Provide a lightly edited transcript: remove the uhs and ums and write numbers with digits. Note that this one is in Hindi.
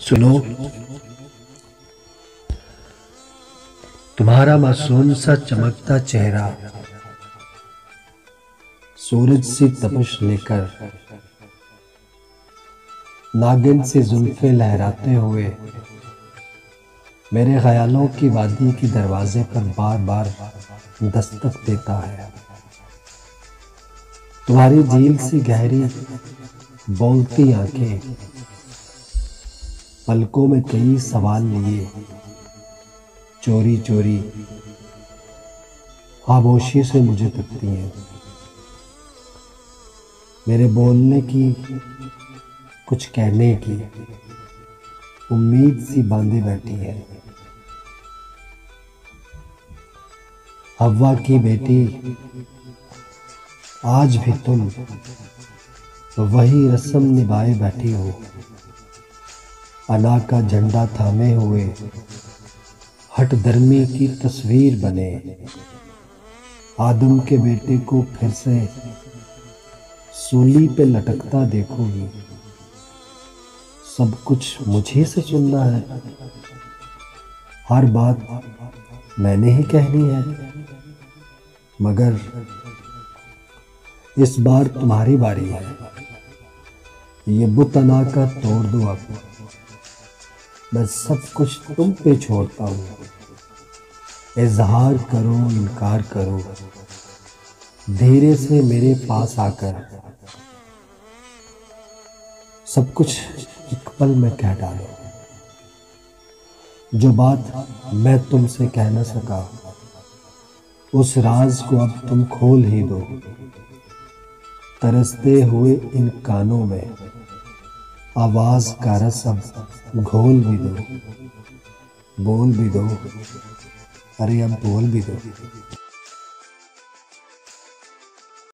सुनो, तुम्हारा मासूम सा चमकता चेहरा सूरज सी तपश लेकर नागिन से जुल्फे लहराते हुए मेरे ख्यालों की वादी के दरवाजे पर बार बार दस्तक देता है। तुम्हारी झील सी गहरी बोलती आंखें पलकों में कई सवाल लिए चोरी चोरी खामोशी से मुझे तकती हैं। मेरे बोलने की, कुछ कहने की उम्मीद सी बांधे बैठी है। हव्वा की बेटी, आज भी तुम वही रस्म निभाए बैठी हो, अना का झंडा थामे हुए हट धर्मी की तस्वीर बने। आदम के बेटे को फिर से सूली पे लटकता देखोगी। सब कुछ मुझे से सुनना है, हर बात मैंने ही कहनी है, मगर इस बार तुम्हारी बारी है। ये बुतना का तोड़ दो अब, मैं सब कुछ तुम पे छोड़ता हूँ। इजहार करो, इनकार करो, धीरे से मेरे पास आकर सब कुछ एक पल में कह डालो। जो बात मैं तुमसे कह न सका, उस राज को अब तुम खोल ही दो। तरसते हुए इन कानों में आवाज का रस अब घोल भी दो, बोल भी दो, अरे अब बोल भी दो।